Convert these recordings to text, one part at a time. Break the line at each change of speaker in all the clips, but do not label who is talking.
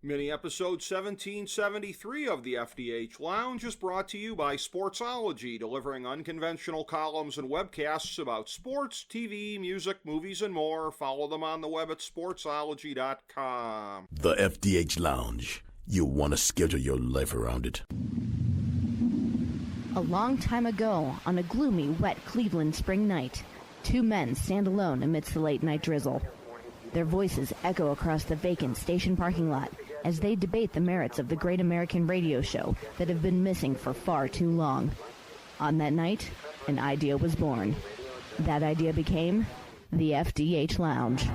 Mini episode 1773 of the FDH Lounge is brought to you by Sportsology, delivering unconventional columns and webcasts about sports, TV, music, movies, and more. Follow them on the web at sportsology.com.
The FDH Lounge. You'll want to schedule your life around it.
A long time ago, on a gloomy, wet Cleveland spring night, two men stand alone amidst the late-night drizzle. Their voices echo across the vacant station parking lot as they debate the merits of the great American radio show that have been missing for far too long. On that night, an idea was born. That idea became the FDH Lounge.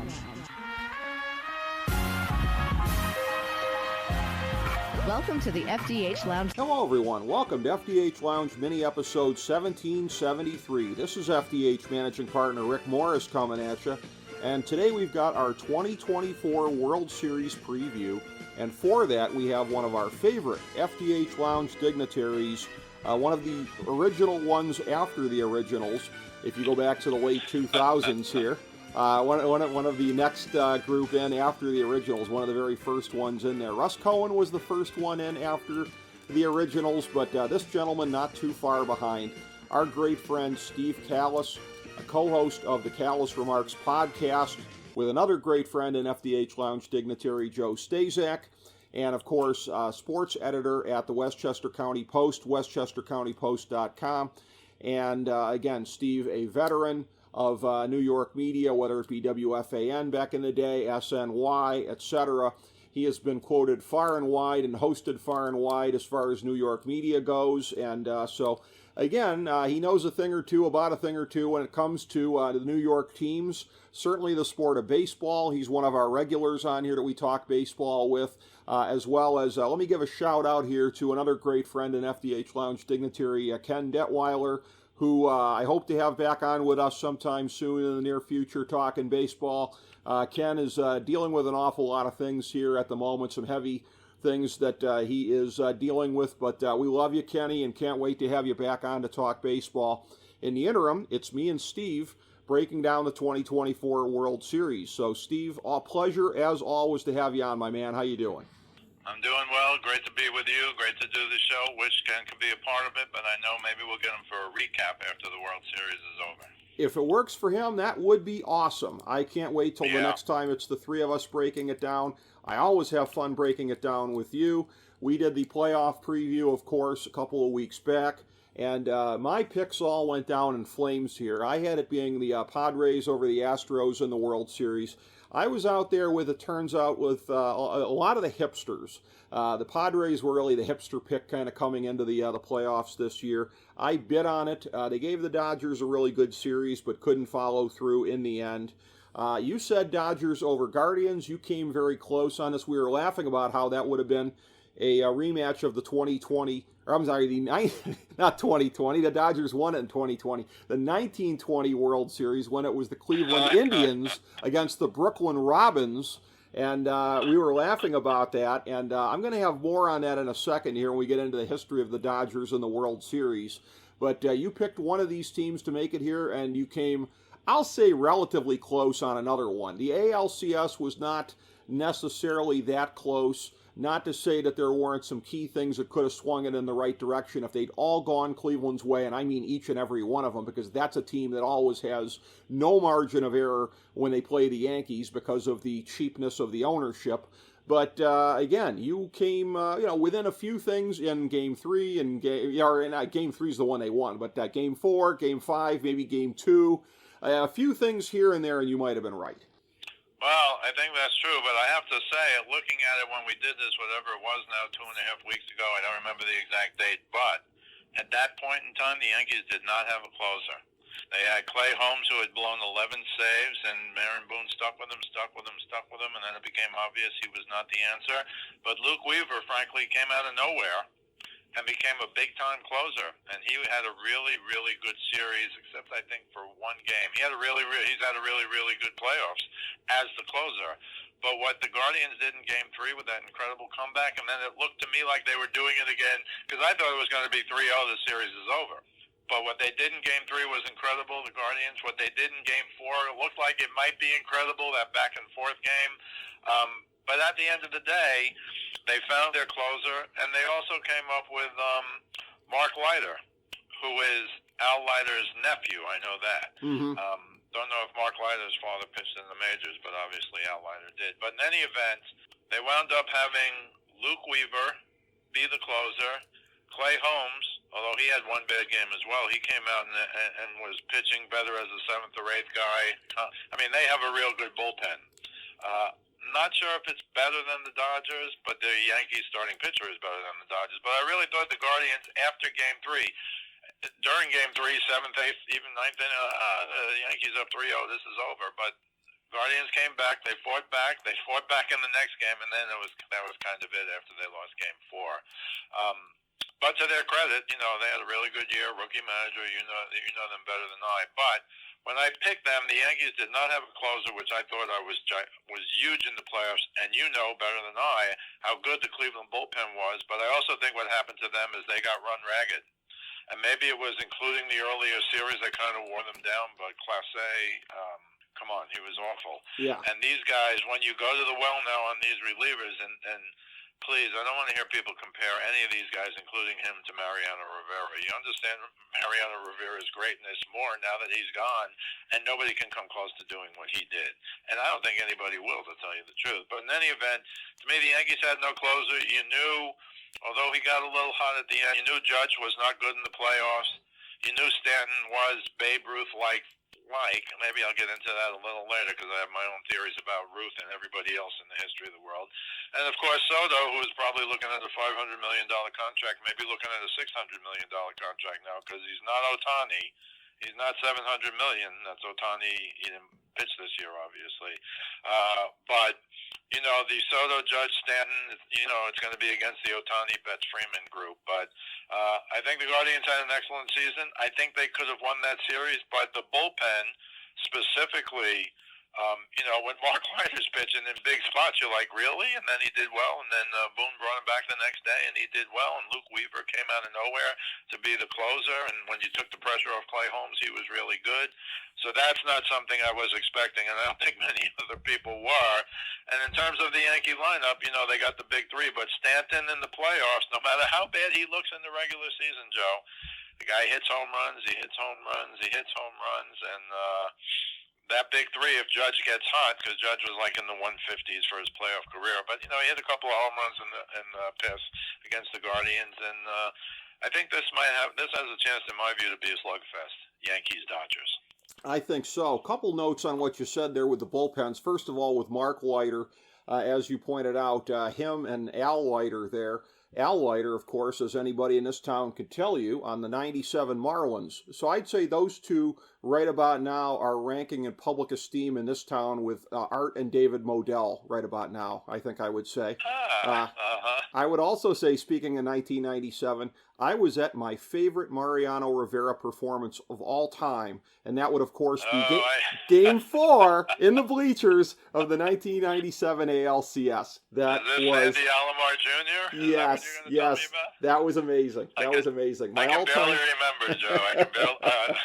Welcome to the FDH Lounge.
Hello, everyone. Welcome to FDH Lounge mini episode 1773. This is FDH Managing Partner Rick Morris coming at you. And today we've got our 2024 World Series preview. And for that, we have one of our favorite FDH Lounge dignitaries, one of the original ones after the originals, if you go back to the late 2000s here. One of the next group in after the originals, one of the very first ones in there. Russ Cohen was the first one in after the originals, but this gentleman not too far behind. Our great friend Steve Kallas, a co-host of the Kallas Remarks podcast, with another great friend in FDH Lounge dignitary, Joe Stazak, and of course, sports editor at the Westchester County Post, westchestercountypost.com. And again, Steve, a veteran of New York media, whether it be WFAN back in the day, SNY, etc. He has been quoted far and wide and hosted far and wide as far as New York media goes. And so, again, he knows a thing or two about a thing or two when it comes to the New York teams. Certainly the sport of baseball. He's one of our regulars on here that we talk baseball with, as well as, let me give a shout out here to another great friend in FDH Lounge dignitary, Ken Detweiler, who I hope to have back on with us sometime soon in the near future talking baseball. Ken is dealing with an awful lot of things here at the moment, some heavy things that he is dealing with, but we love you, Kenny, and can't wait to have you back on to talk baseball. In the interim, it's me and Steve breaking down the 2024 World Series. So, Steve, a pleasure as always to have you on, my man. How you doing?
I'm doing well. Great to be with you. Great to do the show. Wish Ken could be a part of it, but I know maybe we'll get him for a recap after the World Series is over.
If it works for him, that would be awesome. I can't wait till the next time it's the three of us breaking it down. I always have fun breaking it down with you. We did the playoff preview, of course, a couple of weeks back, and my picks all went down in flames here. I had it being the Padres over the Astros in the World Series. I was out there with, it turns out, with a lot of the hipsters. The Padres were really the hipster pick kind of coming into the playoffs this year. I bid on it. They gave the Dodgers a really good series, but couldn't follow through in the end. You said Dodgers over Guardians. You came very close on this. We were laughing about how that would have been a rematch of the 2020, or I'm sorry, not 2020, the Dodgers won it in 2020, the 1920 World Series when it was the Cleveland Indians against the Brooklyn Robins, and we were laughing about that, and I'm going to have more on that in a second here when we get into the history of the Dodgers and the World Series, but you picked one of these teams to make it here, and you came, I'll say, relatively close on another one. The ALCS was not necessarily that close. Not to say that there weren't some key things that could have swung it in the right direction if they'd all gone Cleveland's way, and I mean each and every one of them, because that's a team that always has no margin of error when they play the Yankees because of the cheapness of the ownership. But again, you came within a few things in Game 3, and Game 3 is the one they won, but Game 4, Game 5, maybe Game 2, a few things here and there, and you might have been right.
Well, I think that's true, but I have to say, looking at it when we did this, whatever it was now, 2.5 weeks ago, I don't remember the exact date, but at that point in time, the Yankees did not have a closer. They had Clay Holmes, who had blown 11 saves, and Aaron Boone stuck with him, and then it became obvious he was not the answer. But Luke Weaver, frankly, came out of nowhere and became a big-time closer, and he had a really, really good series, except I think for one game. He's had a really, really good playoffs as the closer. But what the Guardians did in Game 3 with that incredible comeback, and then it looked to me like they were doing it again, because I thought it was going to be 3-0, the series is over. But what they did in Game 3 was incredible, the Guardians. What they did in Game 4, it looked like it might be incredible, that back-and-forth game. But at the end of the day, they found their closer, and they also came up with Mark Leiter, who is Al Leiter's nephew. I know that.
Mm-hmm.
Don't know if Mark Leiter's father pitched in the majors, but obviously Al Leiter did. But in any event, they wound up having Luke Weaver be the closer. Clay Holmes, although he had one bad game as well, he came out and was pitching better as a 7th or 8th guy. I mean, they have a real good bullpen. Not sure if it's better than the Dodgers, but the Yankees starting pitcher is better than the Dodgers. But I really thought the Guardians, after Game 3, during Game 3, 7th, 8th, even 9th, the Yankees up 3-0, this is over. But Guardians came back, they fought back in the next game, and then that was kind of it after they lost Game 4. But to their credit, they had a really good year, rookie manager, you know them better than I. But when I picked them, the Yankees did not have a closer, which I thought was huge in the playoffs, and you know better than I how good the Cleveland bullpen was. But I also think what happened to them is they got run ragged. And maybe it was including the earlier series that kind of wore them down, but Clase, come on, he was awful.
Yeah.
And these guys, when you go to the well now on these relievers, and please, I don't want to hear people compare any of these guys, including him, to Mariano Rivera. You understand Mariano Rivera's greatness more now that he's gone, and nobody can come close to doing what he did. And I don't think anybody will, to tell you the truth. But in any event, to me, the Yankees had no closer. You knew, although he got a little hot at the end, you knew Judge was not good in the playoffs. You knew Stanton was Babe Ruth-like. Maybe I'll get into that a little later because I have my own theories about Ruth and everybody else in the history of the world. And, of course, Soto, who is probably looking at a $500 million contract, maybe looking at a $600 million contract now because he's not Ohtani. He's not $700 million. That's Ohtani. He didn't pitch this year, obviously. But, the Soto, Judge, Stanton, it's going to be against the Ohtani, Betts, Freeman group. But I think the Guardians had an excellent season. I think they could have won that series, but the bullpen specifically, when Mark Leiter's pitching in big spots, you're like, really? And then he did well, and then Boone brought him back the next day, and he did well, and Luke Weaver came out of nowhere to be the closer, and when you took the pressure off Clay Holmes, he was really good. So that's not something I was expecting, and I don't think many other people were. And in terms of the Yankee lineup, they got the big three, but Stanton in the playoffs, no matter how bad he looks in the regular season, Joe, the guy hits home runs, he hits home runs, and that big three, if Judge gets hot, because Judge was like in the 150s for his playoff career, but he hit a couple of home runs in the piss against the Guardians, and I think this has a chance, in my view, to be a slugfest. Yankees Dodgers.
I think so. A couple notes on what you said there with the bullpens. First of all, with Mark Leiter, as you pointed out, him and Al Leiter there. Al Leiter, of course, as anybody in this town could tell you, on the 97 Marlins. So I'd say those two right about now are ranking in public esteem in this town with Art and David Modell right about now, I think I would say. I would also say, speaking of 1997, I was at my favorite Mariano Rivera performance of all time, and that would, of course, be Game 4 in the bleachers of the 1997 ALCS. That
was
was
Andy Alomar Jr.?
Yes, that was amazing. That was amazing.
I can barely remember, Joe.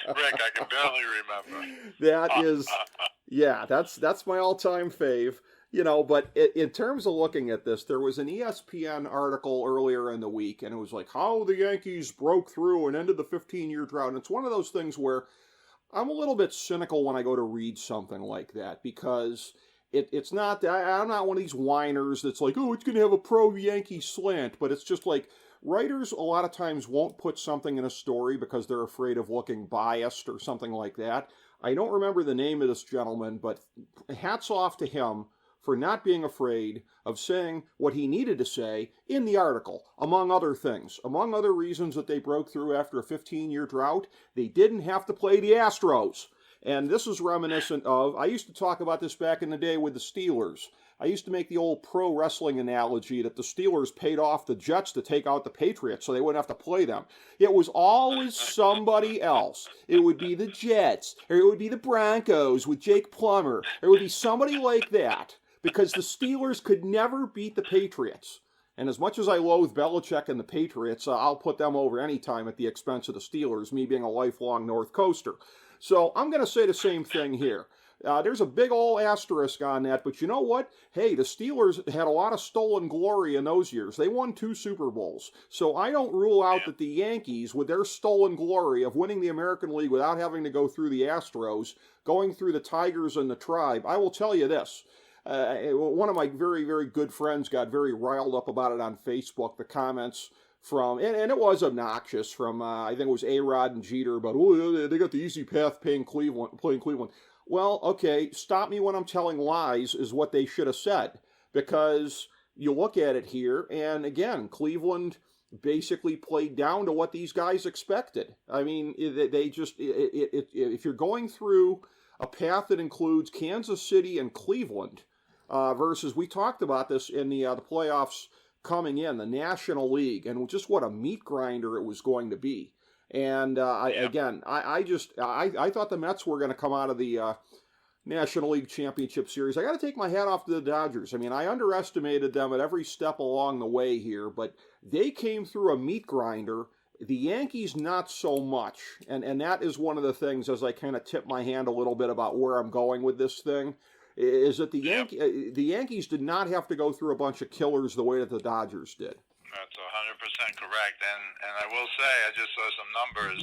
Rick, I can barely remember.
That is, that's my all-time fave. But in terms of looking at this, there was an ESPN article earlier in the week, and it was like how the Yankees broke through and ended the 15-year drought. And it's one of those things where I'm a little bit cynical when I go to read something like that, because it's not, I'm not one of these whiners that's like, oh, it's going to have a pro-Yankee slant, but it's just like, writers a lot of times won't put something in a story because they're afraid of looking biased or something like that. I don't remember the name of this gentleman, but hats off to him for not being afraid of saying what he needed to say in the article, among other things. Among other reasons that they broke through after a 15-year drought, they didn't have to play the Astros. And this is reminiscent of, I used to talk about this back in the day with the Steelers. I used to make the old pro wrestling analogy that the Steelers paid off the Jets to take out the Patriots so they wouldn't have to play them. It was always somebody else. It would be the Jets, or it would be the Broncos with Jake Plummer. It would be somebody like that, because the Steelers could never beat the Patriots. And as much as I loathe Belichick and the Patriots, I'll put them over any time at the expense of the Steelers, me being a lifelong North Coaster. So I'm going to say the same thing here. There's a big old asterisk on that, but you know what? Hey, the Steelers had a lot of stolen glory in those years. They won 2 Super Bowls. So I don't rule out that the Yankees, with their stolen glory of winning the American League without having to go through the Astros, going through the Tigers and the Tribe, I will tell you this. One of my very, very good friends got very riled up about it on Facebook, the comments from, and it was obnoxious from, I think it was A-Rod and Jeter, but they got the easy path playing Cleveland. Well, okay, stop me when I'm telling lies is what they should have said, because you look at it here, and again, Cleveland basically played down to what these guys expected. I mean, they just, if you're going through a path that includes Kansas City and Cleveland, versus, we talked about this in the playoffs coming in, the National League, and just what a meat grinder it was going to be. And I thought the Mets were going to come out of the National League Championship Series. I got to take my hat off to the Dodgers. I mean, I underestimated them at every step along the way here, but they came through a meat grinder. The Yankees, not so much. And that is one of the things, as I kind of tip my hand a little bit about where I'm going with this thing, is that the Yankees did not have to go through a bunch of killers the way that the Dodgers did.
That's 100% correct. And I will say, I just saw some numbers.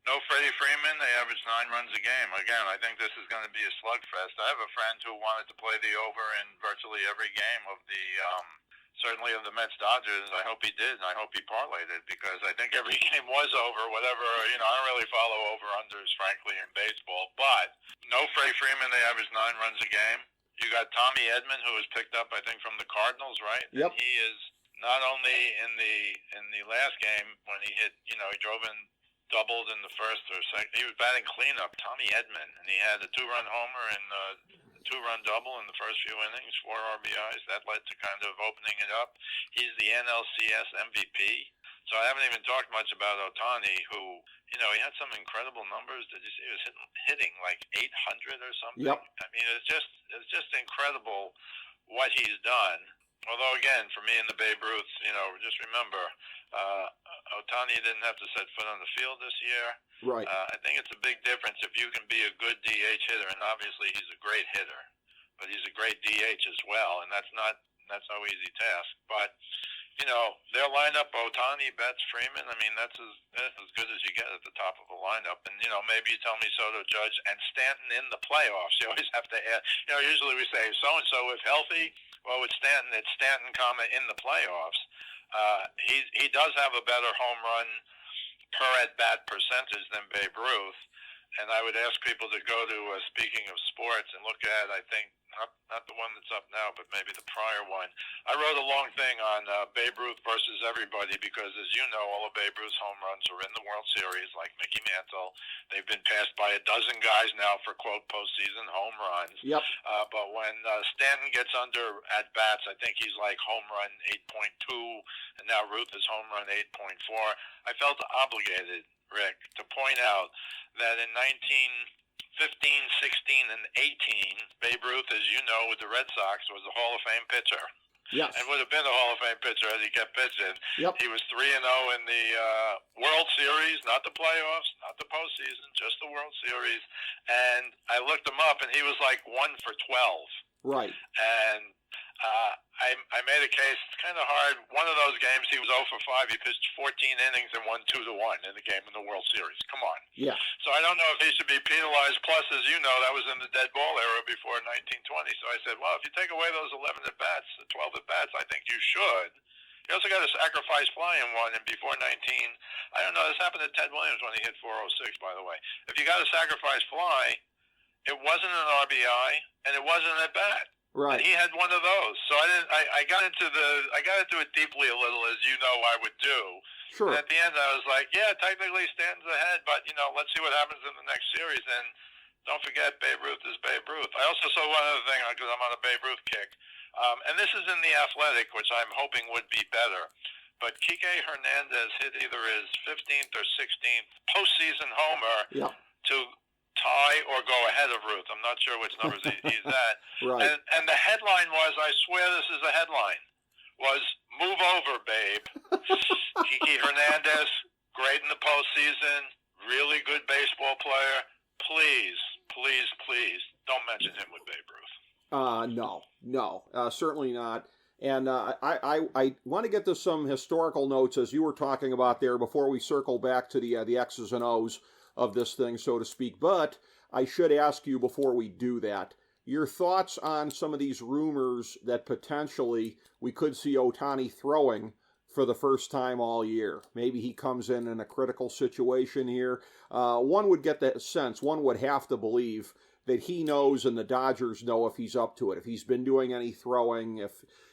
No Freddie Freeman, they average 9 runs a game. Again, I think this is going to be a slugfest. I have a friend who wanted to play the over in virtually every game of the, certainly of the Mets-Dodgers. I hope he did, and I hope he parlayed it, because I think every game was over, whatever. I don't really follow over-unders, frankly, in baseball. But no Freddie Freeman, they average 9 runs a game. You got Tommy Edman, who was picked up, I think, from the Cardinals, right?
Yep.
And he is not only in the last game when he hit, he drove in, doubled in the first or second. He was batting cleanup, Tommy Edman, and he had a 2-run homer and a 2-run double in the first few innings, 4 RBIs. That led to kind of opening it up. He's the NLCS MVP. So I haven't even talked much about Ohtani, who, he had some incredible numbers. Did you see he was hitting like 800 or something?
Yep.
I mean, it's just incredible what he's done. Although, again, for me and the Babe Ruth, just remember, Ohtani didn't have to set foot on the field this year.
Right.
I think it's a big difference if you can be a good DH hitter, and obviously he's a great hitter, but he's a great DH as well, and that's no easy task. But, their lineup, Ohtani, Betts, Freeman, I mean, that's as good as you get at the top of the lineup. And, maybe you tell me Soto, Judge, and Stanton in the playoffs. You always have to add, usually we say so-and-so if healthy. Well, with Stanton, it's Stanton, in the playoffs. He does have a better home run per at-bat percentage than Babe Ruth. And I would ask people to go to, speaking of sports, and look at, I think, not the one that's up now, but maybe the prior one. I wrote a long thing on Babe Ruth versus everybody because, as you know, all of Babe Ruth's home runs are in the World Series, like Mickey Mantle. They've been passed by a dozen guys now for, quote, postseason home runs.
Yep.
But when Stanton gets under at-bats, I think he's like home run 8.2, and now Ruth is home run 8.4. I felt obligated, Rick, to point out that in 1915, 16, and 18, Babe Ruth, as you know, with the Red Sox, was a Hall of Fame pitcher.
Yes.
And would have been a Hall of Fame pitcher as he kept pitching.
Yep.
He was 3-0 in the World Series, not the playoffs, not the postseason, just the World Series. And I looked him up, and he was like 1 for 12.
Right.
And I made a case. It's kind of hard. One of those games, he was 0 for 5. He pitched 14 innings and won 2-1 in the game in the World Series. Come on.
Yeah.
So I don't know if he should be penalized. Plus, as you know, that was in the dead ball era before 1920. So I said, well, if you take away those 11 at-bats, the 12 at-bats, I think you should. You also got a sacrifice fly in one, and before 19, I don't know, this happened to Ted Williams when he hit 406, by the way. If you got a sacrifice fly, it wasn't an RBI, and it wasn't an at-bat.
Right.
And he had one of those. So I got into it deeply a little, as you know I would do.
Sure.
And at the end I was like, yeah, technically Stanton's ahead, but let's see what happens in the next series. And don't forget, Babe Ruth is Babe Ruth. I also saw one other thing, because I'm on a Babe Ruth kick. And this is in the Athletic, which I'm hoping would be better. But Kike Hernandez hit either his 15th or 16th postseason homer to tie or go ahead of Ruth. I'm not sure which numbers he's at.
Right.
And the headline was, I swear this is a headline, was "Move over, babe." Kike Hernandez, great in the postseason, really good baseball player. Please, please, please don't mention him with Babe Ruth.
No, certainly not. And I want to get to some historical notes, as you were talking about there, before we circle back to the X's and O's of this thing, so to speak. But I should ask you before we do that, your thoughts on some of these rumors that potentially we could see Ohtani throwing for the first time all year. Maybe he comes in a critical situation here. One would get that sense, one would have to believe that he knows and the Dodgers know if he's up to it, if he's been doing any throwing,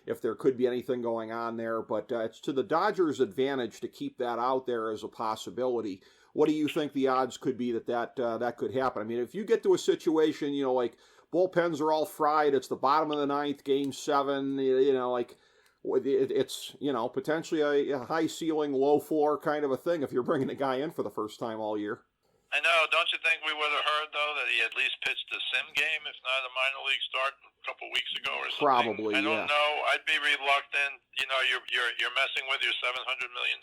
if there could be anything going on there. But it's to the Dodgers' advantage to keep that out there as a possibility. What do you think the odds could be that could happen? I mean, if you get to a situation, like bullpens are all fried, it's the bottom of the ninth, game 7, it's, potentially a high ceiling, low floor kind of a thing if you're bringing a guy in for the first time all year.
I know. Don't you think we would have heard, though, that he at least pitched a sim game, if not a minor league start, a couple weeks ago or something?
Probably,
I don't know. I'd be reluctant. You're messing with your $700 million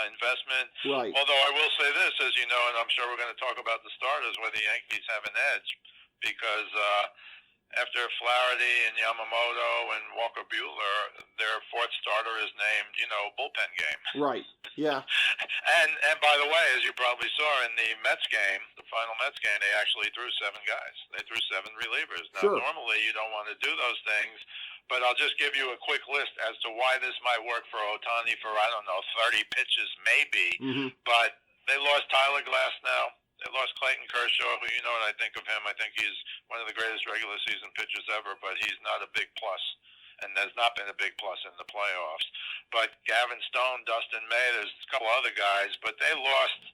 investment.
Right.
Although I will say this, as you know, and I'm sure we're going to talk about the starters, where the Yankees have an edge, because after Flaherty and Yamamoto and Walker Buehler, their fourth starter is named, bullpen game.
Right. Yeah.
And by the way, as you probably saw in the Mets game, the final Mets game, they actually threw 7 guys. They threw 7 relievers. Now,
Sure.
Normally you don't want to do those things, but I'll just give you a quick list as to why this might work for Ohtani for, 30 pitches maybe.
Mm-hmm.
But they lost Tyler Glass now. They lost Clayton Kershaw, who you know what I think of him. I think he's one of the greatest regular season pitchers ever, but he's not a big plus, and has not been a big plus in the playoffs. But Gavin Stone, Dustin May, there's a couple other guys, but they lost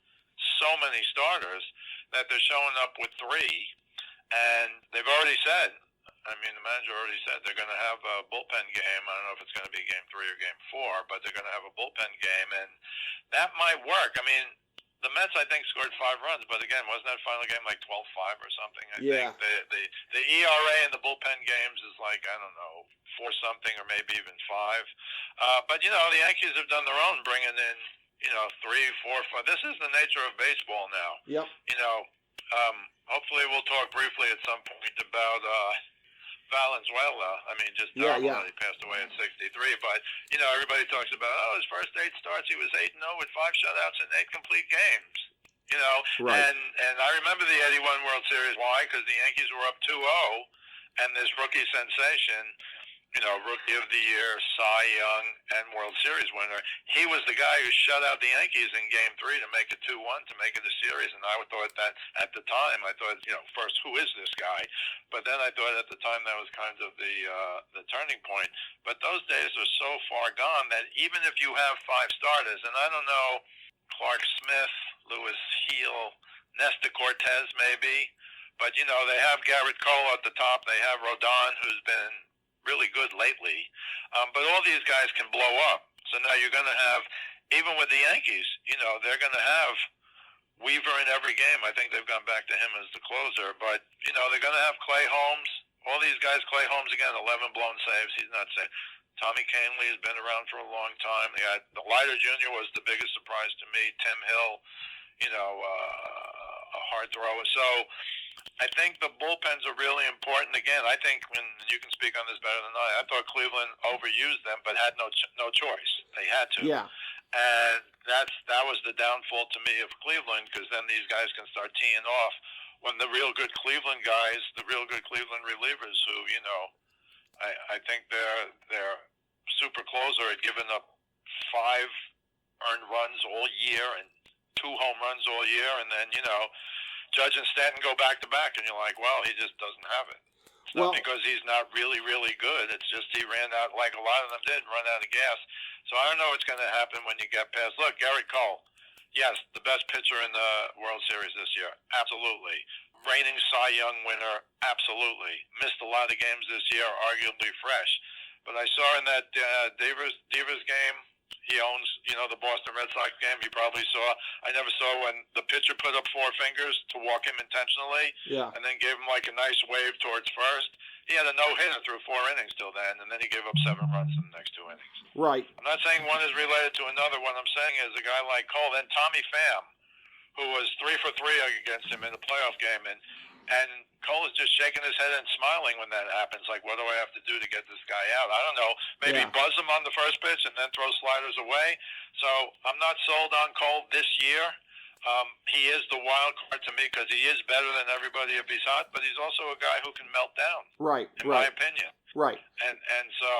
so many starters that they're showing up with 3, and they've already said, the manager already said they're going to have a bullpen game. I don't know if it's going to be game 3 or game 4, but they're going to have a bullpen game, and that might work. The Mets, I think, scored 5 runs, but again, wasn't that final game like 12-5 or something? I think the ERA in the bullpen games is like, 4-something or maybe even 5. But, the Yankees have done their own, bringing in, 3, 4, 5. This is the nature of baseball now.
Yep.
Hopefully we'll talk briefly at some point about Valenzuela. Just terrible that he passed away at 63. But, everybody talks about, his first 8 starts, he was 8-0 with 5 shutouts and 8 complete games.
Right.
And I remember the 81 World Series. Why? Because the Yankees were up 2-0, and this rookie sensation, Rookie of the Year, Cy Young, and World Series winner, he was the guy who shut out the Yankees in Game 3 to make it 2-1, to make it a series. And I thought that at the time, first, who is this guy? But then I thought at the time that was kind of the turning point. But those days are so far gone that even if you have 5 starters, and I don't know, Clark Smith, Lewis Heel, Nestor Cortez maybe, but they have Garrett Cole at the top. They have Rodon, who's been really good lately. But all these guys can blow up. So now you're going to have, even with the Yankees, they're going to have Weaver in every game. I think they've gone back to him as the closer. But, they're going to have Clay Holmes. All these guys, Clay Holmes, again, 11 blown saves. He's not safe. Tommy Kahnle has been around for a long time. The Leiter Jr. was the biggest surprise to me. Tim Hill, a hard thrower. So I think the bullpens are really important. Again, I think, when you can speak on this better than I thought Cleveland overused them, but had no choice. They had to.
Yeah.
And that was the downfall to me of Cleveland, because then these guys can start teeing off when the real good Cleveland guys, the real good Cleveland relievers, who I think their super closer had given up 5 earned runs all year and 2 home runs all year, and then Judge and Stanton go back to back, and you're like, well, he just doesn't have it. It's not because he's not really, really good. It's just he ran out, like a lot of them did, run out of gas. So I don't know what's going to happen when you get past. Look, Garrett Cole, yes, the best pitcher in the World Series this year, absolutely. Reigning Cy Young winner, absolutely. Missed a lot of games this year, arguably fresh. But I saw in that Devers game, he owns, the Boston Red Sox game. You probably saw. I never saw when the pitcher put up 4 fingers to walk him intentionally, and then gave him like a nice wave towards first. He had a no-hitter through 4 innings till then, and then he gave up 7 runs in the next 2 innings.
Right.
I'm not saying one is related to another. What I'm saying is a guy like Cole, then Tommy Pham, who was 3 for 3 against him in the playoff game, and And Cole is just shaking his head and smiling when that happens. Like, what do I have to do to get this guy out? I don't know. Maybe buzz him on the first pitch and then throw sliders away. So I'm not sold on Cole this year. He is the wild card to me because he is better than everybody if he's hot, but he's also a guy who can melt down.
Right.
In my opinion.
Right.
And so,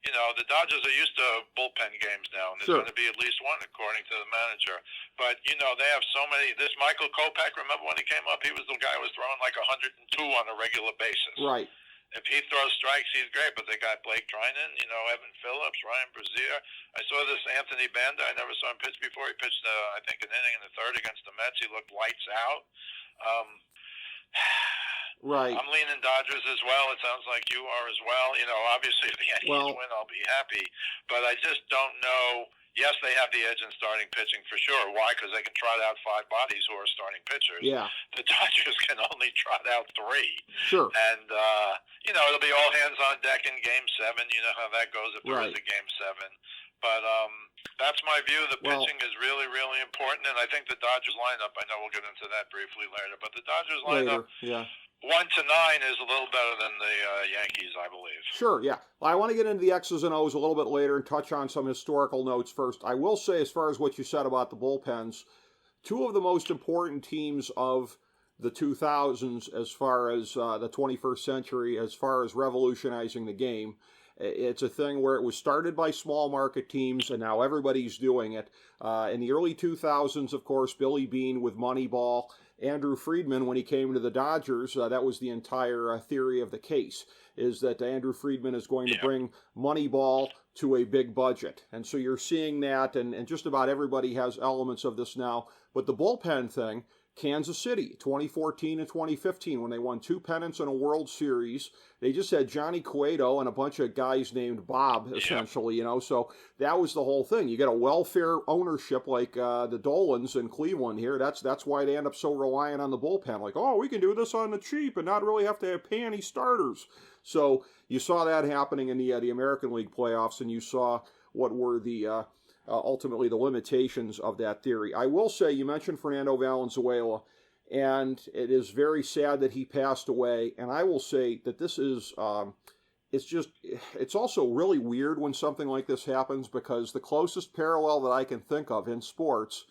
you know, the Dodgers are used to bullpen games now, and there's going to be at least one, according to the manager. But, you know, they have so many. This Michael Kopech, remember when he came up? He was the guy who was throwing like 102 on a regular basis.
Right.
If he throws strikes, he's great. But they got Blake Trinan, you know, Evan Phillips, Ryan Brazier. I saw this Anthony Banda. I never saw him pitch before. He pitched, I think, an inning in the third against the Mets. He looked lights out.
Right.
I'm leaning Dodgers as well. It sounds like you are as well. You know, obviously if the Yankees win, I'll be happy. But I just don't know. Yes, they have the edge in starting pitching for sure. Why? Because they can trot out 5 bodies who are starting pitchers.
Yeah.
The Dodgers can only trot out 3.
Sure.
And, you know, it'll be all hands on deck in Game 7. You know how that goes if there is a Game 7. But that's my view. The pitching is really, really important. And I think the Dodgers lineup, I know we'll get into that briefly later, but the Dodgers lineup, 1 to 9 is a little better than the Yankees, I believe.
Sure, yeah. Well, I want to get into the X's and O's a little bit later and touch on some historical notes first. I will say, as far as what you said about the bullpens, 2 of the most important teams of the 2000s as far as the 21st century, as far as revolutionizing the game. It's a thing where it was started by small market teams, and now everybody's doing it. In the early 2000s, of course, Billy Beane with Moneyball. Andrew Friedman, when he came to the Dodgers, that was the entire theory of the case, is that Andrew Friedman is going to bring Moneyball to a big budget. And so you're seeing that, and just about everybody has elements of this now. But the bullpen thing, Kansas City, 2014 and 2015, when they won 2 pennants and a World Series. They just had Johnny Cueto and a bunch of guys named Bob, essentially, you know. So that was the whole thing. You get a welfare ownership like the Dolans in Cleveland here. That's why they end up so reliant on the bullpen. Like, oh, we can do this on the cheap and not really have to pay any starters. So you saw that happening in the American League playoffs, and you saw what were the ultimately the limitations of that theory. I will say, you mentioned Fernando Valenzuela, and it is very sad that he passed away. And I will say that this is, it's also really weird when something like this happens, because the closest parallel that I can think of in sports,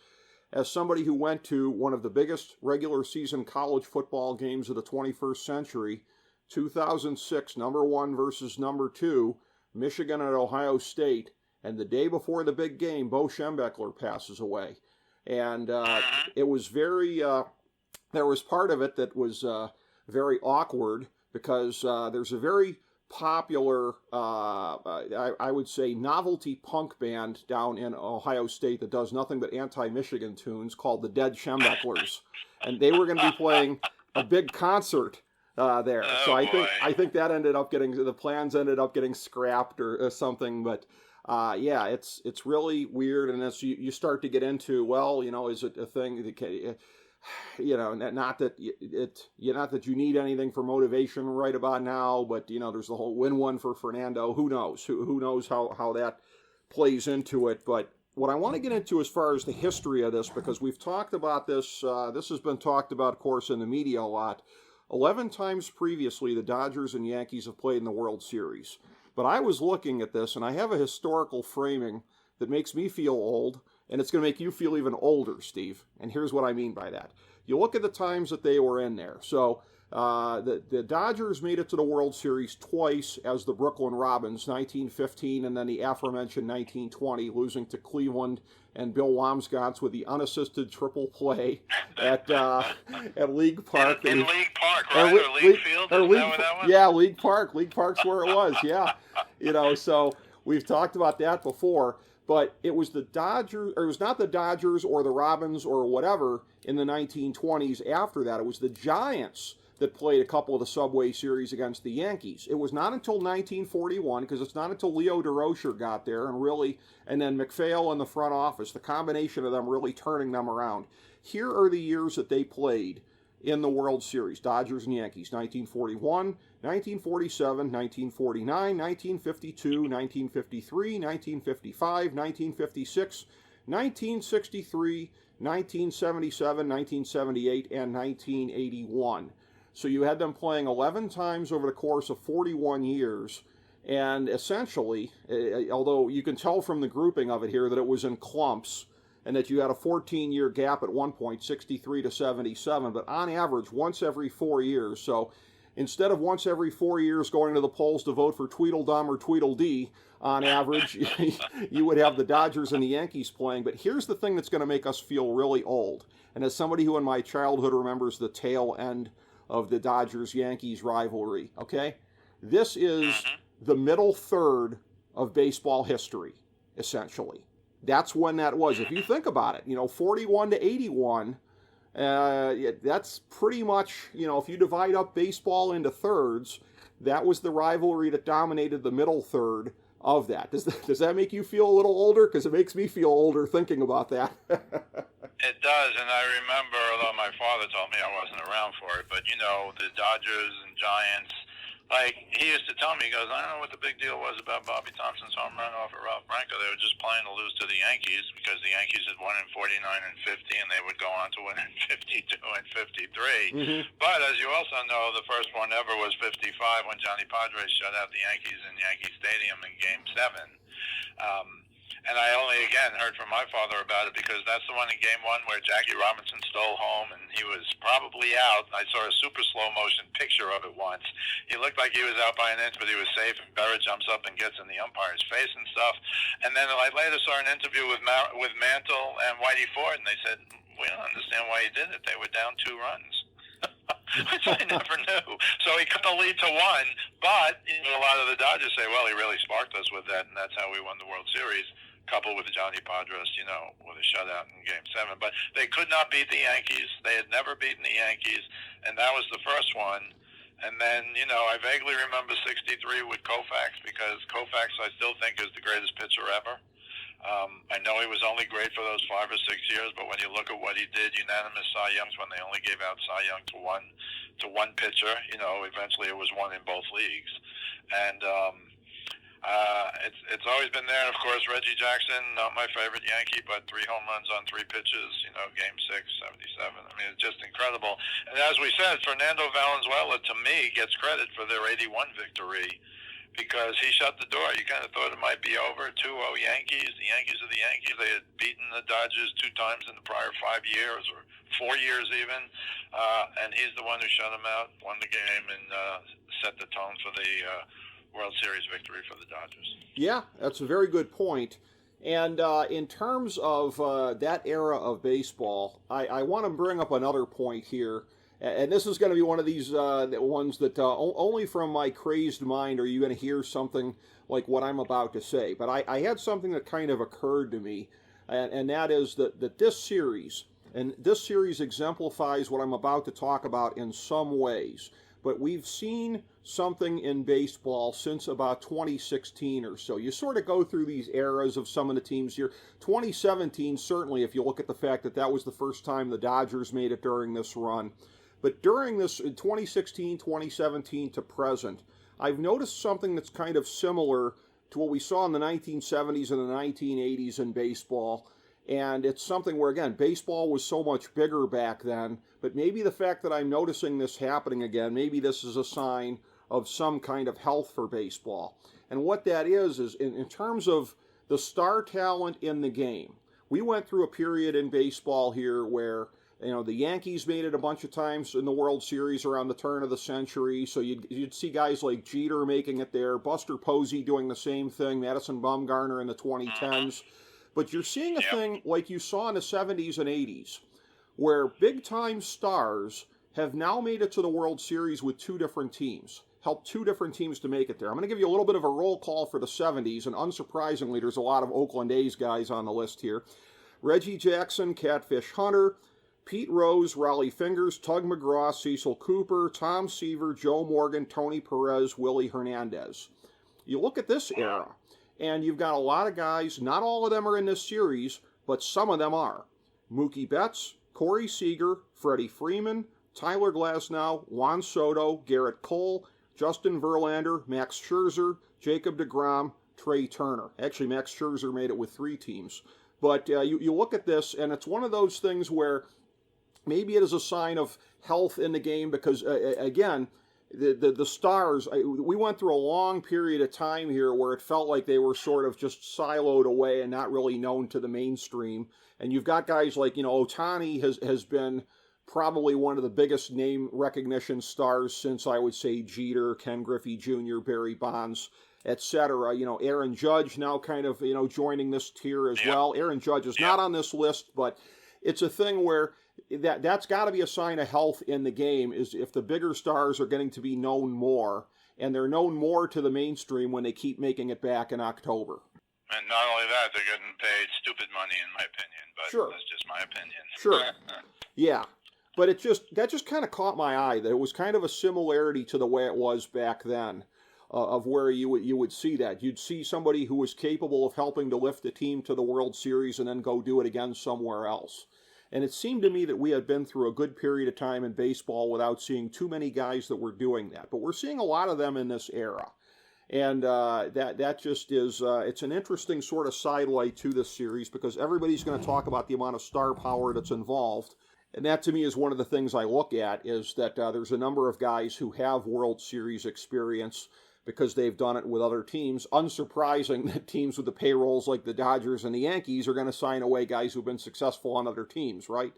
as somebody who went to one of the biggest regular season college football games of the 21st century, 2006, number 1 versus number 2, Michigan and Ohio State, and the day before the big game, Bo Schembechler passes away. And it was very, there was part of it that was very awkward, because there's a very popular, I would say, novelty punk band down in Ohio State that does nothing but anti-Michigan tunes called the Dead Schembechlers. And they were going to be playing a big concert there.
Oh,
so
boy.
I think that ended up the plans ended up getting scrapped or something, but yeah, it's really weird. And as you start to get into, well, you know, is it a thing that, you know, not that you need anything for motivation right about now, but, you know, there's the whole win one for Fernando. Who knows? Who knows how that plays into it? But what I want to get into as far as the history of this, because we've talked about this, this has been talked about, of course, in the media a lot. 11 times previously, the Dodgers and Yankees have played in the World Series. But I was looking at this, and I have a historical framing that makes me feel old, and it's going to make you feel even older, Steve. And here's what I mean by that. You look at the times that they were in there. So the Dodgers made it to the World Series twice as the Brooklyn Robins, 1915 and then the aforementioned 1920, losing to Cleveland and Bill Wamsgotts with the unassisted triple play at League Park.
In League Park, right? Or League Field? Is that what that was?
Yeah, League Park. League Park's where it was, yeah. You know, so we've talked about that before. But it was the Dodgers, or it was not the Dodgers or the Robins or whatever in the 1920s after that. It was the Giants that played a couple of the Subway Series against the Yankees. It was not until 1941, because it's not until Leo DeRocher got there and then McPhail in the front office, the combination of them really turning them around. Here are the years that they played in the World Series, Dodgers and Yankees, 1941, 1947, 1949, 1952, 1953, 1955, 1956, 1963, 1977, 1978, and 1981. So you had them playing 11 times over the course of 41 years. And essentially, although you can tell from the grouping of it here that it was in clumps, and that you had a 14-year gap at one point, 63 to 77, but on average, once every 4 years. So instead of once every 4 years going to the polls to vote for Tweedledum or Tweedledee, on average, you would have the Dodgers and the Yankees playing. But here's the thing that's going to make us feel really old. And as somebody who in my childhood remembers the tail end of the Dodgers-Yankees rivalry, okay? This is the middle third of baseball history, essentially. That's when that was. If you think about it, 41 to 81, that's pretty much, if you divide up baseball into thirds, that was the rivalry that dominated the middle third of that. Does that make you feel a little older? Because it makes me feel older thinking about that.
It does, and I remember, although my father told me I wasn't around for it, but, the Dodgers and Giants, like, he used to tell me, he goes, I don't know what the big deal was about Bobby Thompson's home run off of Ralph Branco. They were just playing to lose to the Yankees because the Yankees had won in 49 and 50, and they would go on to win in 52 and 53. But as you also know, the first one ever was 55 when Johnny Padres shut out the Yankees in Yankee Stadium in Game 7. And I only, again, heard from my father about it because that's the one in Game 1 where Jackie Robinson stole home and he was probably out. I saw a super slow motion picture of it once. He looked like he was out by an inch, but he was safe, and Berra jumps up and gets in the umpire's face and stuff. And then I later saw an interview with Mantle and Whitey Ford, and they said, we don't understand why he did it. They were down 2 runs. Which I never knew. So he cut the lead to 1, but a lot of the Dodgers say, well, he really sparked us with that, and that's how we won the World Series. Coupled with Johnny Padres, with a shutout in Game 7. But they could not beat the Yankees. They had never beaten the Yankees, and that was the first one. And then, I vaguely remember 63 with Koufax, because Koufax I still think is the greatest pitcher ever. I know he was only great for those 5 or 6 years, but when you look at what he did, unanimous Cy Youngs when they only gave out Cy Young to one pitcher, eventually it was one in both leagues. And it's always been there. Of course, Reggie Jackson, not my favorite Yankee, but 3 home runs on 3 pitches, Game 6, 77. I mean, it's just incredible. And as we said, Fernando Valenzuela, to me, gets credit for their 81 victory because he shut the door. You kind of thought it might be over, 2-0 Yankees. The Yankees are the Yankees. They had beaten the Dodgers 2 times in the prior 5 years, or 4 years even. And he's the one who shut them out, won the game, and set the tone for the World Series victory for the Dodgers. Yeah,
that's a very good point. And in terms of that era of baseball, I want to bring up another point here. And this is going to be one of these ones that only from my crazed mind are you going to hear something like what I'm about to say. But I had something that kind of occurred to me, and that is that this series exemplifies what I'm about to talk about in some ways. But we've seen something in baseball since about 2016 or so. You sort of go through these eras of some of the teams here. 2017, certainly, if you look at the fact that was the first time the Dodgers made it during this run. But during this 2016, 2017 to present, I've noticed something that's kind of similar to what we saw in the 1970s and the 1980s in baseball. And it's something where, again, baseball was so much bigger back then, but maybe the fact that I'm noticing this happening again, maybe this is a sign of some kind of health for baseball. And what that is in terms of the star talent in the game, we went through a period in baseball here where, the Yankees made it a bunch of times in the World Series around the turn of the century, so you'd see guys like Jeter making it there, Buster Posey doing the same thing, Madison Bumgarner in the 2010s. But you're seeing a thing like you saw in the 70s and 80s, where big-time stars have now made it to the World Series with 2 different teams, helped 2 different teams to make it there. I'm going to give you a little bit of a roll call for the 70s, and unsurprisingly, there's a lot of Oakland A's guys on the list here. Reggie Jackson, Catfish Hunter, Pete Rose, Raleigh Fingers, Tug McGraw, Cecil Cooper, Tom Seaver, Joe Morgan, Tony Perez, Willie Hernandez. You look at this era, and you've got a lot of guys, not all of them are in this series, but some of them are. Mookie Betts, Corey Seager, Freddie Freeman, Tyler Glasnow, Juan Soto, Garrett Cole, Justin Verlander, Max Scherzer, Jacob deGrom, Trey Turner. Actually, Max Scherzer made it with 3 teams. But you look at this, and it's one of those things where maybe it is a sign of health in the game because, again, the stars, we went through a long period of time here where it felt like they were sort of just siloed away and not really known to the mainstream. And you've got guys like, Ohtani has been probably one of the biggest name recognition stars since, I would say, Jeter, Ken Griffey Jr., Barry Bonds, etc. Aaron Judge now kind of, joining this tier as well. Aaron Judge is not on this list, but it's a thing where that's got to be a sign of health in the game, is if the bigger stars are getting to be known more, and they're known more to the mainstream when they keep making it back in October.
And not only that, they're getting paid stupid money, in my opinion, but
sure.
That's just my opinion.
Sure. Yeah. But that just kind of caught my eye, that it was kind of a similarity to the way it was back then, of where you would see that. You'd see somebody who was capable of helping to lift the team to the World Series and then go do it again somewhere else. And it seemed to me that we had been through a good period of time in baseball without seeing too many guys that were doing that. But we're seeing a lot of them in this era. And that just is, it's an interesting sort of sidelight to this series, because everybody's going to talk about the amount of star power that's involved. And that, to me, is one of the things I look at, is that there's a number of guys who have World Series experience because they've done it with other teams. Unsurprising that teams with the payrolls like the Dodgers and the Yankees are going to sign away guys who've been successful on other teams, right?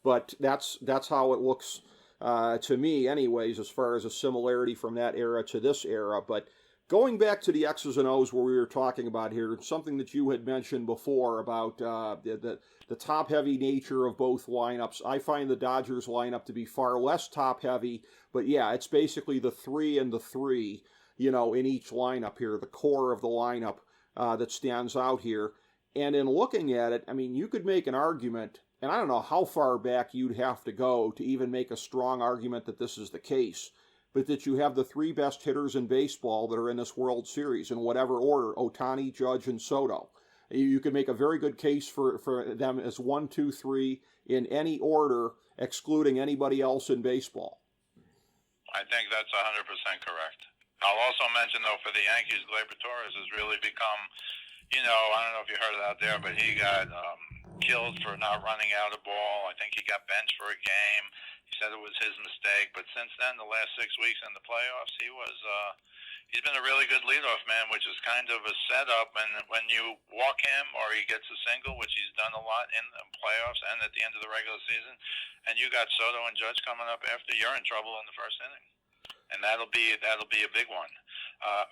But that's how it looks to me anyways, as far as a similarity from that era to this era. But going back to the X's and O's where we were talking about here, something that you had mentioned before about the top-heavy nature of both lineups. I find the Dodgers lineup to be far less top-heavy, but yeah, it's basically the 3 and the 3, in each lineup here, the core of the lineup that stands out here. And in looking at it, I mean, you could make an argument, and I don't know how far back you'd have to go to even make a strong argument that this is the case, but that you have the 3 best hitters in baseball that are in this World Series in whatever order: Ohtani, Judge, and Soto. You can make a very good case for them as 1, 2, 3 in any order, excluding anybody else in baseball.
I think that's 100% correct. I'll also mention, though, for the Yankees, Gleyber Torres has really become, I don't know if you heard it out there, but he got killed for not running out a ball. I think he got benched for a game. He said it was his mistake. But since then, the last 6 weeks in the playoffs, he's been a really good leadoff man, which is kind of a setup. And when you walk him or he gets a single, which he's done a lot in the playoffs and at the end of the regular season, and you got Soto and Judge coming up after, you're in trouble in the first inning. And that'll be a big one.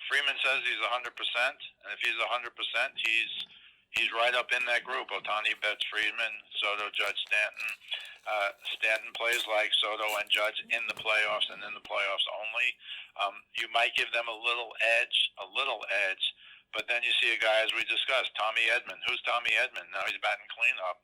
Freeman says he's 100%, and if he's 100%, he's right up in that group. Ohtani, Betts, Freeman, Soto, Judge, Stanton. Stanton plays like Soto and Judge in the playoffs and in the playoffs only. You might give them a little edge, but then you see a guy, as we discussed, Tommy Edman. Who's Tommy Edman? Now he's batting cleanup,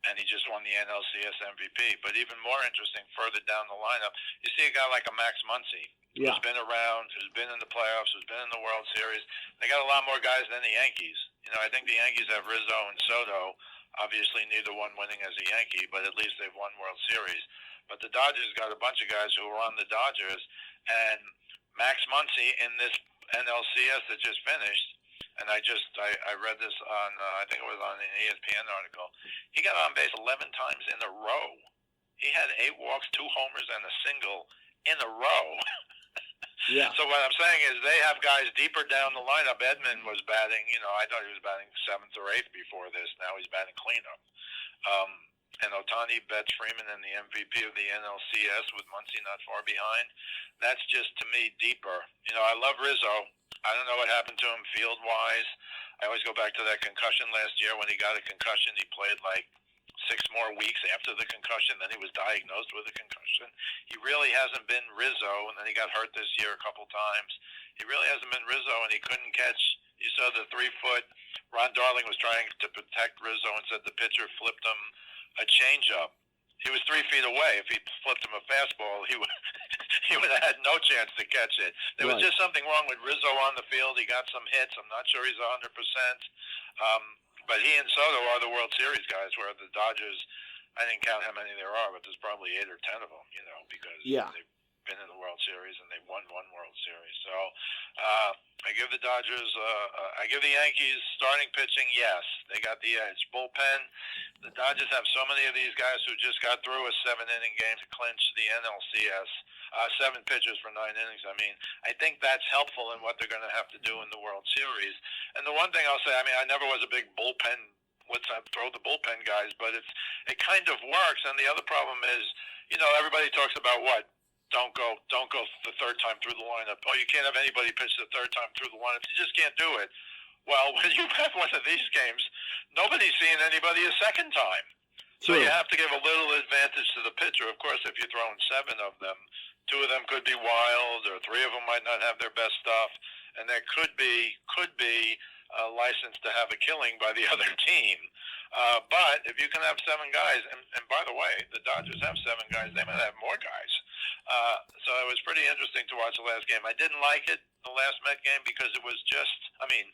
and he just won the NLCS MVP. But even more interesting, further down the lineup, you see a guy like a Max Muncy, who's been around, who's been in the playoffs, who's been in the World Series. They got a lot more guys than the Yankees. I think the Yankees have Rizzo and Soto. Obviously, neither one winning as a Yankee, but at least they've won World Series. But the Dodgers got a bunch of guys who were on the Dodgers, and Max Muncy in this NLCS that just finished, and I read this on, I think it was on an ESPN article, he got on base 11 times in a row. He had 8 walks, 2 homers, and a single in a row. Yeah. So what I'm saying is they have guys deeper down the lineup. Edman was batting, I thought he was batting 7th or 8th before this. Now he's batting cleanup. And Ohtani, Betts, Freeman, and the MVP of the NLCS with Muncy not far behind. That's just, to me, deeper. I love Rizzo. I don't know what happened to him field-wise. I always go back to that concussion last year. When he got a concussion, he played like 6 more weeks after the concussion. Then he was diagnosed with a concussion. He really hasn't been Rizzo, and then he got hurt this year a couple times. He really hasn't been Rizzo, and he couldn't catch. You saw the 3-foot. Ron Darling was trying to protect Rizzo and said the pitcher flipped him a changeup. He was 3 feet away. If he flipped him a fastball, he would have had no chance to catch it. There was just something wrong with Rizzo on the field. He got some hits. I'm not sure he's 100%. But he and Soto are the World Series guys, where the Dodgers, I didn't count how many there are, but there's probably 8 or 10 of them, because been in the World Series, and they won one World Series. So I give the Dodgers, I give the Yankees starting pitching, yes. They got the edge. Bullpen, the Dodgers have so many of these guys who just got through a 7-inning game to clinch the NLCS. 7 pitchers for 9 innings. I mean, I think that's helpful in what they're going to have to do in the World Series. And the one thing I'll say, I mean, I never was a big bullpen, let's not throw the bullpen guys, but it kind of works. And the other problem is, you know, everybody talks about what? Don't go the third time through the lineup. Oh, you can't have anybody pitch the third time through the lineup. You just can't do it. Well, when you have one of these games, nobody's seeing anybody a second time. So you have to give a little advantage to the pitcher. Of course, if you're throwing 7 of them, 2 of them could be wild, or 3 of them might not have their best stuff, and there could be a license to have a killing by the other team. But if you can have 7 guys, and by the way, the Dodgers have 7 guys, they might have more guys. So it was pretty interesting to watch the last game. I didn't like it, the last Met game, because it was just, I mean,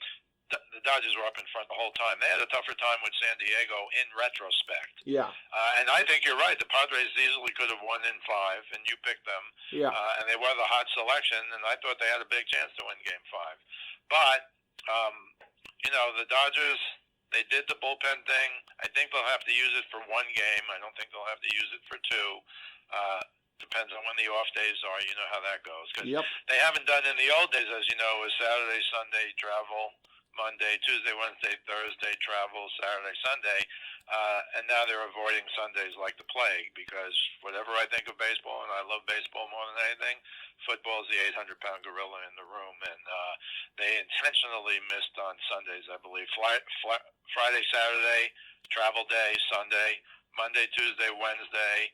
the Dodgers were up in front the whole time. They had a tougher time with San Diego in retrospect.
Yeah.
And I think you're right. The Padres easily could have won in 5, and you picked them.
Yeah.
And they were the hot selection, and I thought they had a big chance to win Game 5. But, you know, the Dodgers, they did the bullpen thing. I think they'll have to use it for 1 game. I don't think they'll have to use it for 2. Depends on when the off days are. You know how that goes. Because they haven't done in the old days, as you know, was Saturday, Sunday, travel. Monday, Tuesday, Wednesday, Thursday, travel, Saturday, Sunday, and now they're avoiding Sundays like the plague, because whatever I think of baseball, and I love baseball more than anything, football is the 800-pound gorilla in the room, and they intentionally missed on Sundays, I believe. Friday, Saturday, travel day, Sunday, Monday, Tuesday, Wednesday,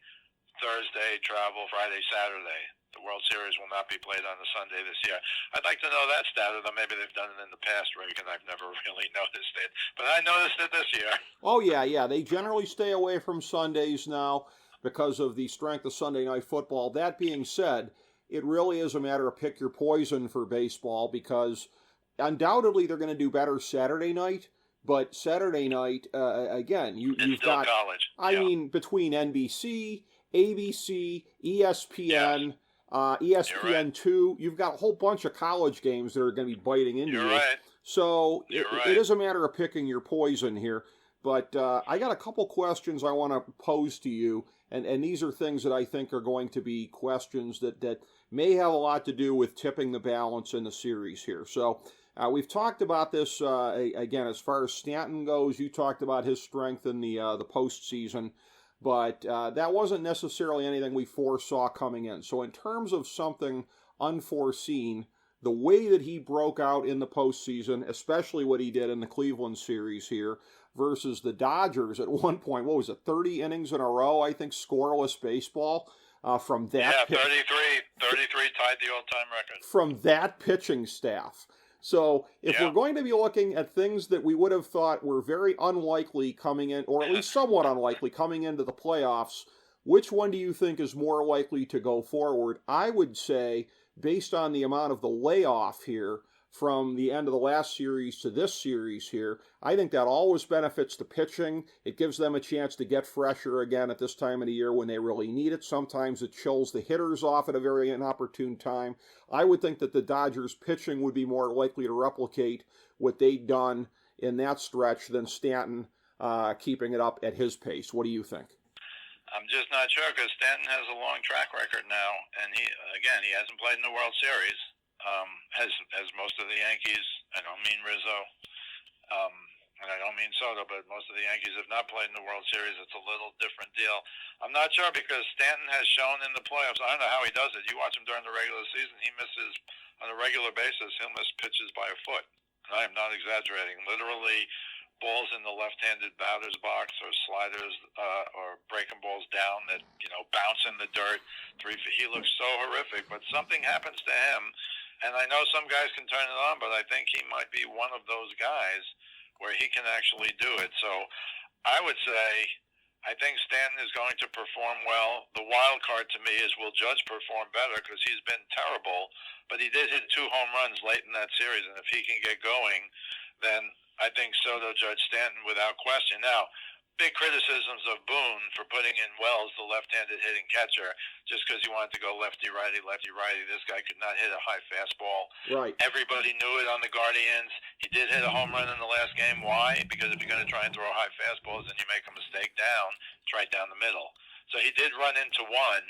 Thursday, travel, Friday, Saturday. The World Series will not be played on a Sunday this year. I'd like to know that stat, although maybe they've done it in the past, Rick, and I've never really noticed it. But I noticed it this year.
Oh, yeah. They generally stay away from Sundays now because of the strength of Sunday Night Football. That being said, it really is a matter of pick your poison for baseball, because undoubtedly they're going to do better Saturday night. But Saturday night, again, you've got
college.
I mean, between NBC, ABC, ESPN... ESPN2, you've got a whole bunch of college games that are going to be biting into you.
Right.
So it is a matter of picking your poison here. But I got a couple questions I want to pose to you, and these are things that I think are going to be questions that may have a lot to do with tipping the balance in the series here. So we've talked about this, again, as far as Stanton goes. You talked about his strength in the postseason. But that wasn't necessarily anything we foresaw coming in. So in terms of something unforeseen, the way that he broke out in the postseason, especially what he did in the Cleveland series here, versus the Dodgers at one point, what was it, 30 innings in a row, I think, scoreless baseball from that.
Yeah, 33 tied the all-time record.
From that pitching staff. So if we're going to be looking at things that we would have thought were very unlikely coming in, or at least somewhat unlikely coming into the playoffs, which one do you think is more likely to go forward? I would say, based on the amount of the layoff here from the end of the last series to this series here, I think that always benefits the pitching. It gives them a chance to get fresher again at this time of the year when they really need it. Sometimes it chills the hitters off at a very inopportune time. I would think that the Dodgers pitching would be more likely to replicate what they'd done in that stretch than Stanton keeping it up at his pace. What do you think?
I'm just not sure, because Stanton has a long track record now, and he hasn't played in the World Series. As most of the Yankees, I don't mean Rizzo, and I don't mean Soto, but most of the Yankees have not played in the World Series. It's a little different deal. I'm not sure, because Stanton has shown in the playoffs, I don't know how he does it. You watch him during the regular season, he misses, on a regular basis, he'll miss pitches by a foot. And I am not exaggerating. Literally, balls in the left-handed batter's box, or sliders, or breaking balls down that, bounce in the dirt. 3 feet. He looks so horrific, but something happens to him. And I know some guys can turn it on, but I think he might be one of those guys where he can actually do it. So I would say, I think Stanton is going to perform well. The wild card to me is, will Judge perform better, because he's been terrible, but he did hit 2 home runs late in that series, and if he can get going, then I think Soto, Judge, Stanton without question. Now, big criticisms of Boone for putting in Wells, the left-handed hitting catcher, just because he wanted to go lefty-righty, lefty-righty. This guy could not hit a high fastball.
Right.
Everybody knew it on the Guardians. He did hit a home run in the last game. Why? Because if you're going to try and throw high fastballs and you make a mistake down, it's right down the middle. So he did run into one,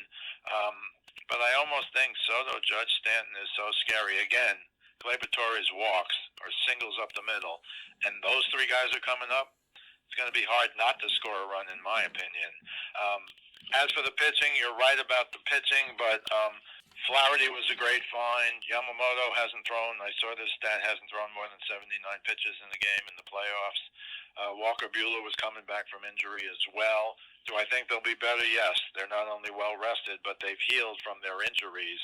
but I almost think Soto, Judge, Stanton is so scary. Again, Gleyber Torres walks or singles up the middle, and those three guys are coming up. It's going to be hard not to score a run, in my opinion. As for the pitching, you're right about the pitching, but Flaherty was a great find. Yamamoto hasn't thrown, I saw this stat, hasn't thrown more than 79 pitches in the game in the playoffs. Walker Buehler was coming back from injury as well. Do I think they'll be better? Yes. They're not only well-rested, but they've healed from their injuries.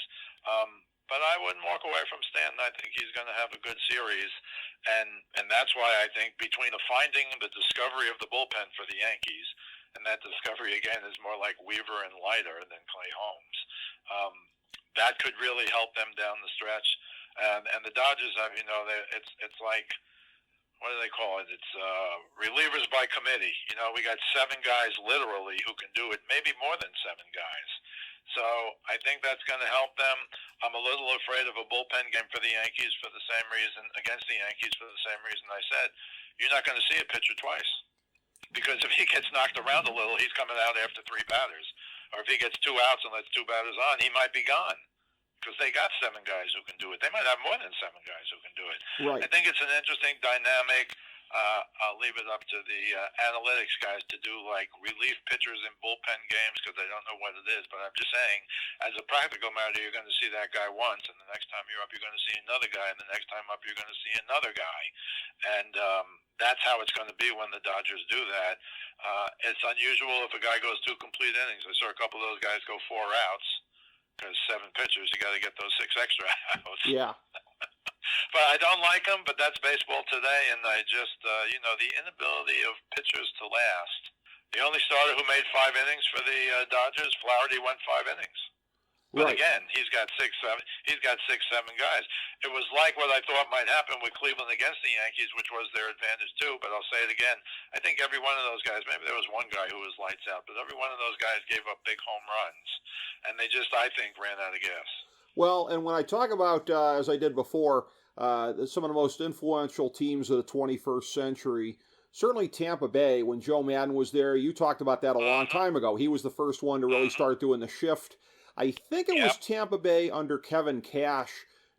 But I wouldn't walk away from Stanton. I think he's going to have a good series. And that's why I think between the finding and the discovery of the bullpen for the Yankees, and that discovery, again, is more like Weaver and Leiter than Clay Holmes, that could really help them down the stretch. And the Dodgers, it's like, what do they call it? It's relievers by committee. We got 7 guys literally who can do it, maybe more than 7 guys. So I think that's going to help them. I'm a little afraid of a bullpen game for the Yankees for the same reason, against the Yankees for the same reason I said. You're not going to see a pitcher twice. Because if he gets knocked around a little, he's coming out after 3 batters. Or if he gets 2 outs and lets 2 batters on, he might be gone. Because they got 7 guys who can do it. They might have more than 7 guys who can do it.
Right.
I think it's an interesting dynamic. I'll leave it up to the analytics guys to do like relief pitchers in bullpen games because I don't know what it is. But I'm just saying, as a practical matter, you're going to see that guy once, and the next time you're up, you're going to see another guy, and the next time up, you're going to see another guy. And that's how it's going to be when the Dodgers do that. It's unusual if a guy goes 2 complete innings. I saw a couple of those guys go 4 outs because 7 pitchers, you got to get those 6 extra outs.
Yeah.
But I don't like them, but that's baseball today, and I just, the inability of pitchers to last. The only starter who made 5 innings for the Dodgers, Flaherty, went 5 innings. But
Right.
again, he's got 6, 7 guys. It was like what I thought might happen with Cleveland against the Yankees, which was their advantage too, but I'll say it again. I think every one of those guys, maybe there was one guy who was lights out, but every one of those guys gave up big home runs, and they just, I think, ran out of gas.
Well, and when I talk about, as I did before, some of the most influential teams of the 21st century, certainly Tampa Bay, when Joe Madden was there, you talked about that a long time ago. He was the first one to really start doing the shift. I think it was Tampa Bay under Kevin Cash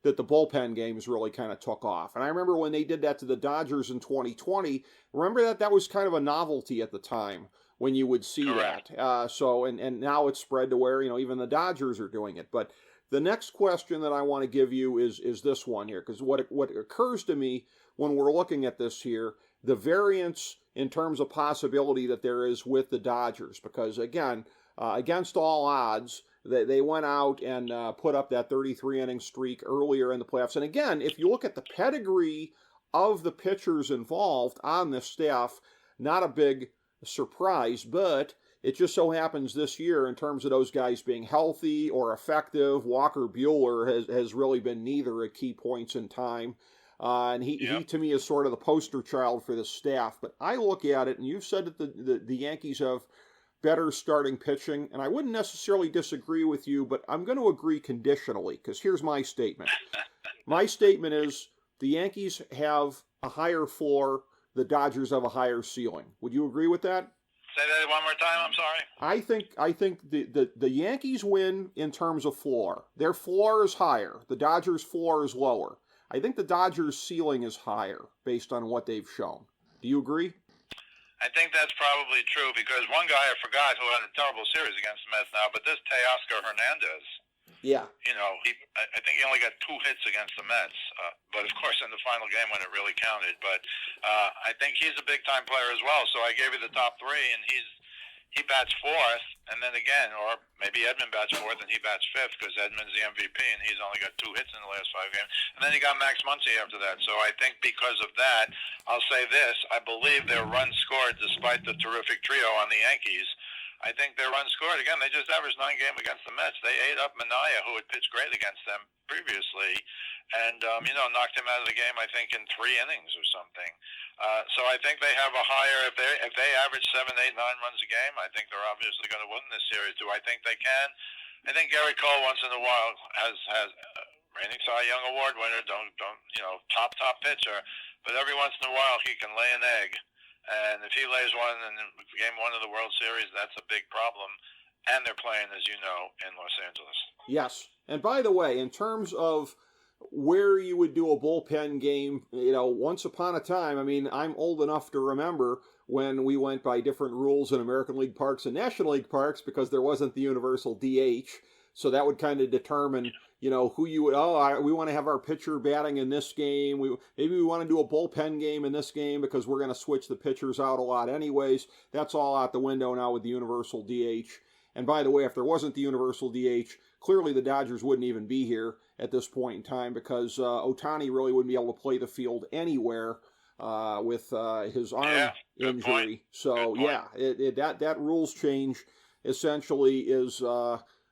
that the bullpen games really kind of took off. And I remember when they did that to the Dodgers in 2020, remember that was kind of a novelty at the time when you would see
Correct.
that. And now it's spread to where, even the Dodgers are doing it. But the next question that I want to give you is this one here, because what occurs to me when we're looking at this here, the variance in terms of possibility that there is with the Dodgers, because again, against all odds, they went out and put up that 33-inning streak earlier in the playoffs. And again, if you look at the pedigree of the pitchers involved on this staff, not a big surprise, but it just so happens this year, in terms of those guys being healthy or effective, Walker Buehler has really been neither at key points in time. And he, to me, is sort of the poster child for the staff. But I look at it, and you've said that the Yankees have better starting pitching, and I wouldn't necessarily disagree with you, but I'm going to agree conditionally, because here's my statement. My statement is the Yankees have a higher floor, the Dodgers have a higher ceiling. Would you agree with that?
Say that one more time, I'm sorry.
I think the Yankees win in terms of floor. Their floor is higher. The Dodgers' floor is lower. I think the Dodgers' ceiling is higher based on what they've shown. Do you agree?
I think that's probably true because one guy I forgot who had a terrible series against the Mets now, but this Teoscar Hernandez.
Yeah.
I think he only got 2 hits against the Mets, but of course in the final game when it really counted. But I think he's a big-time player as well. So I gave you the top 3, and he bats 4th, and then again, or maybe Edman bats 4th and he bats 5th because Edman's the MVP and he's only got 2 hits in the last 5 games. And then you got Max Muncy after that. So I think because of that, I'll say this: I believe their runs scored, despite the terrific trio on the Yankees, I think their runs scored, again, they just averaged 9 games against the Mets. They ate up Minaya, who had pitched great against them previously, and, knocked him out of the game, I think, in 3 innings or something. So I think they have a higher, if they average 7, 8, 9 runs a game, I think they're obviously going to win this series. Do I think they can? I think Gary Cole once in a while has reigning Cy Young Award winner, don't top pitcher, but every once in a while he can lay an egg. And if he lays one in game 1 of the World Series, that's a big problem. And they're playing, as you know, in Los Angeles.
Yes. And by the way, in terms of where you would do a bullpen game, once upon a time, I mean, I'm old enough to remember when we went by different rules in American League parks and National League parks because there wasn't the universal DH. So that would kind of determine, who you would, we want to have our pitcher batting in this game. Maybe we want to do a bullpen game in this game because we're going to switch the pitchers out a lot anyways. That's all out the window now with the universal DH. And by the way, if there wasn't the universal DH, clearly the Dodgers wouldn't even be here at this point in time because Ohtani really wouldn't be able to play the field anywhere with his arm injury.
Point.
So, that rules change essentially is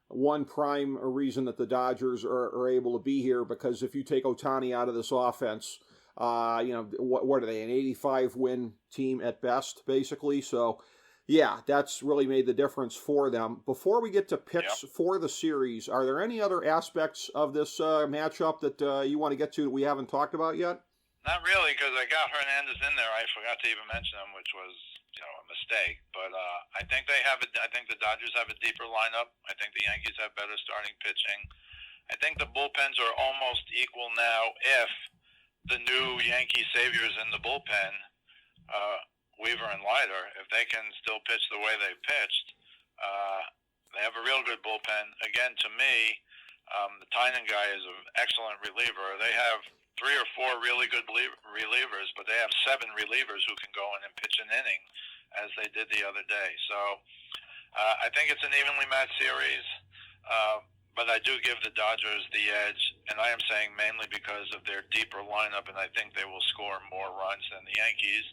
one prime reason that the Dodgers are able to be here, because if you take Ohtani out of this offense, what are they, an 85-win team at best, basically? So, yeah, that's really made the difference for them. Before we get to picks for the series, are there any other aspects of this matchup that you want to get to that we haven't talked about yet?
Not really, because I got Hernandez in there. I forgot to even mention him, which was a mistake. But I think I think the Dodgers have a deeper lineup. I think the Yankees have better starting pitching. I think the bullpens are almost equal now. If the new Yankee saviors in the bullpen, Weaver and Leiter, if they can still pitch the way they've pitched, they have a real good bullpen. Again, to me, the Tynan guy is an excellent reliever. They have 3 or 4 really good relievers, but they have 7 relievers who can go in and pitch an inning, as they did the other day. So I think it's an evenly matched series, but I do give the Dodgers the edge, and I am saying mainly because of their deeper lineup, and I think they will score more runs than the Yankees.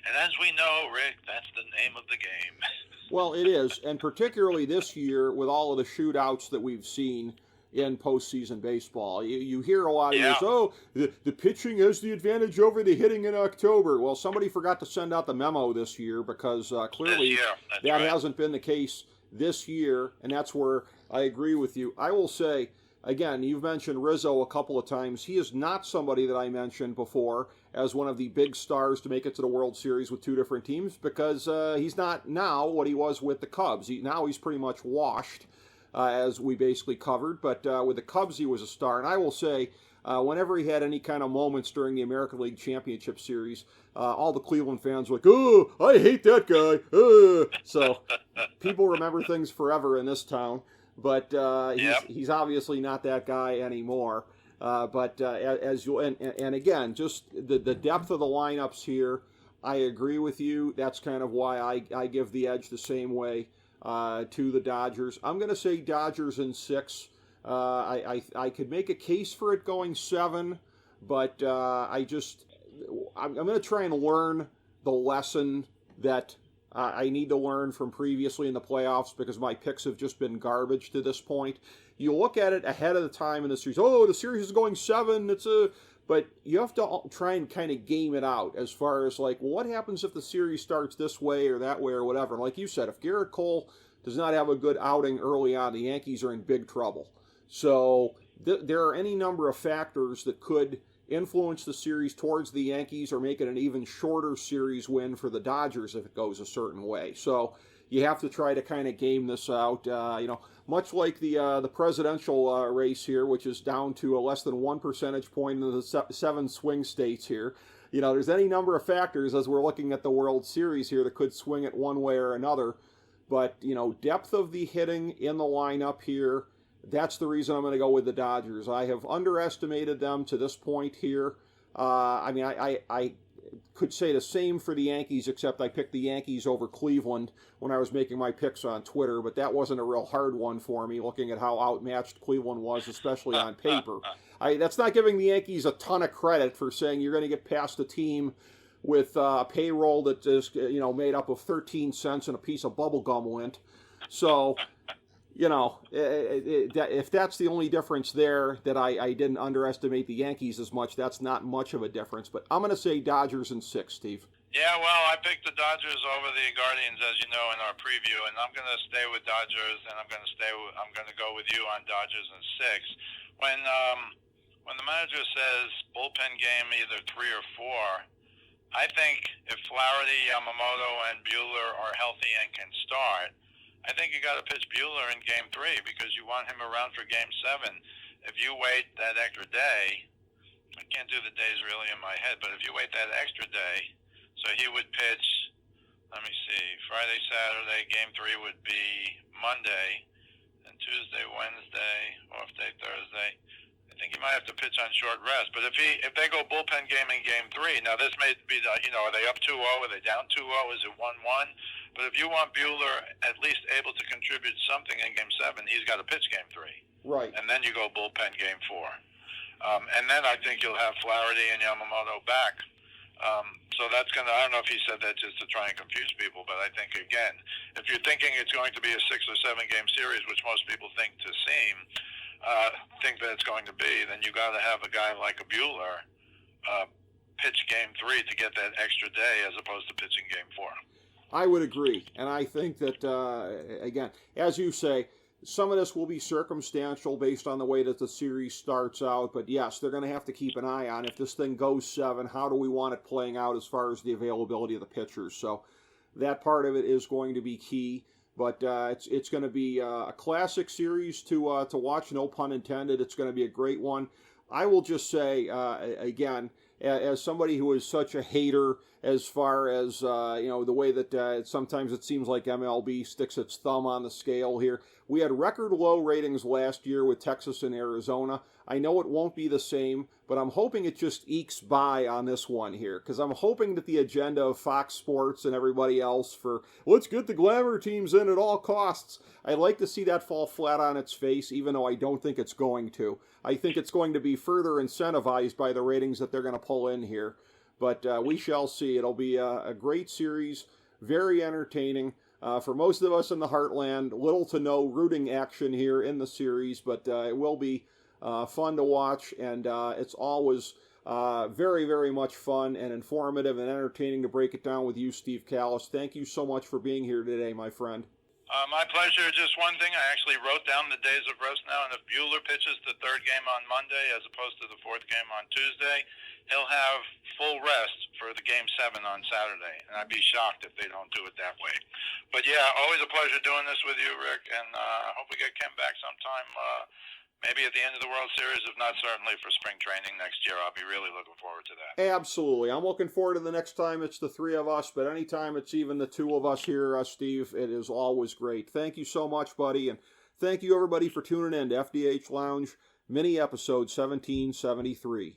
And as we know, Rick, that's the name of the game.
Well, it is, and particularly this year with all of the shootouts that we've seen in postseason baseball. You hear a lot of this, the pitching has the advantage over the hitting in October. Well, somebody forgot to send out the memo this year because clearly that hasn't been the case this year, and that's where I agree with you. I will say, again, you've mentioned Rizzo a couple of times. He is not somebody that I mentioned before as one of the big stars to make it to the World Series with 2 different teams because he's not now what he was with the Cubs. Now he's pretty much washed. As we basically covered, but with the Cubs he was a star, and I will say, whenever he had any kind of moments during the American League Championship Series, all the Cleveland fans were like, "Oh, I hate that guy." So people remember things forever in this town, but he's obviously not that guy anymore. But as you and again, just the depth of the lineups here, I agree with you. That's kind of why I give the edge the same way to the Dodgers. I'm going to say Dodgers in 6. I could make a case for it going 7, but I'm going to try and learn the lesson that I need to learn from previously in the playoffs because my picks have just been garbage to this point. You look at it ahead of the time in the series. Oh, the series is going 7. But you have to try and kind of game it out as far as like, well, what happens if the series starts this way or that way or whatever. Like you said, if Garrett Cole does not have a good outing early on, the Yankees are in big trouble. So there are any number of factors that could influence the series towards the Yankees or make it an even shorter series win for the Dodgers if it goes a certain way. So you have to try to kind of game this out, much like the presidential race here, which is down to a less than 1 percentage point in the 7 swing states here. There's any number of factors as we're looking at the World Series here that could swing it one way or another. But, depth of the hitting in the lineup here, that's the reason I'm going to go with the Dodgers. I have underestimated them to this point here. I could say the same for the Yankees, except I picked the Yankees over Cleveland when I was making my picks on Twitter, but that wasn't a real hard one for me, looking at how outmatched Cleveland was, especially on paper. That's not giving the Yankees a ton of credit for saying you're going to get past a team with a payroll that is, made up of 13 cents and a piece of bubblegum lint. So, if that's the only difference there, that I didn't underestimate the Yankees as much, that's not much of a difference. But I'm going to say Dodgers in 6, Steve.
Yeah, well, I picked the Dodgers over the Guardians, as you know, in our preview, and I'm going to stay with Dodgers, and I'm going to go with you on Dodgers in 6. When the manager says bullpen game either 3 or 4, I think if Flaherty, Yamamoto, and Buehler are healthy and can start, I think you got to pitch Buehler in Game 3 because you want him around for Game 7. If you wait that extra day, I can't do the days really in my head, but if you wait that extra day. So he would pitch, let me see, Friday, Saturday, Game 3 would be Monday, and Tuesday, Wednesday, off day Thursday. I think he might have to pitch on short rest. But if they go bullpen game in Game 3, now this may be, are they up 2-0? Are they down 2-0? Is it 1-1? But if you want Buehler at least able to contribute something in Game 7, he's got to pitch Game 3.
Right.
And then you go bullpen Game 4. And then I think you'll have Flaherty and Yamamoto back. So that's I don't know if he said that just to try and confuse people, but I think, again, if you're thinking it's going to be a 6 or 7 game series, which most people think that it's going to be, then you got to have a guy like a Buehler pitch Game 3 to get that extra day as opposed to pitching Game 4.
I would agree, and I think that, again, as you say, some of this will be circumstantial based on the way that the series starts out, but yes, they're going to have to keep an eye on if this thing goes 7, how do we want it playing out as far as the availability of the pitchers. So that part of it is going to be key, but it's going to be a classic series to watch, no pun intended. It's going to be a great one. I will just say, again, as somebody who is such a hater as far as, the way that sometimes it seems like MLB sticks its thumb on the scale here. We had record low ratings last year with Texas and Arizona. I know it won't be the same, but I'm hoping it just ekes by on this one here, because I'm hoping that the agenda of Fox Sports and everybody else for, let's get the glamour teams in at all costs, I'd like to see that fall flat on its face, even though I don't think it's going to. I think it's going to be further incentivized by the ratings that they're going to pull in here. But we shall see. It'll be a great series, very entertaining. For most of us in the Heartland, little to no rooting action here in the series, but it will be fun to watch, and it's always very, very much fun and informative and entertaining to break it down with you, Steve Kallas. Thank you so much for being here today, my friend.
My pleasure. Just one thing, I actually wrote down the days of rest now, and if Buehler pitches the 3rd game on Monday as opposed to the 4th game on Tuesday, he'll have full rest for the Game 7 on Saturday, and I'd be shocked if they don't do it that way. But yeah, always a pleasure doing this with you, Rick, and I hope we get Ken back sometime, maybe at the end of the World Series, if not certainly for spring training next year. I'll be really looking forward to that.
Absolutely. I'm looking forward to the next time it's the 3 of us, but anytime it's even the 2 of us here, Steve, it is always great. Thank you so much, buddy, and thank you, everybody, for tuning in to FDH Lounge, mini episode 1773.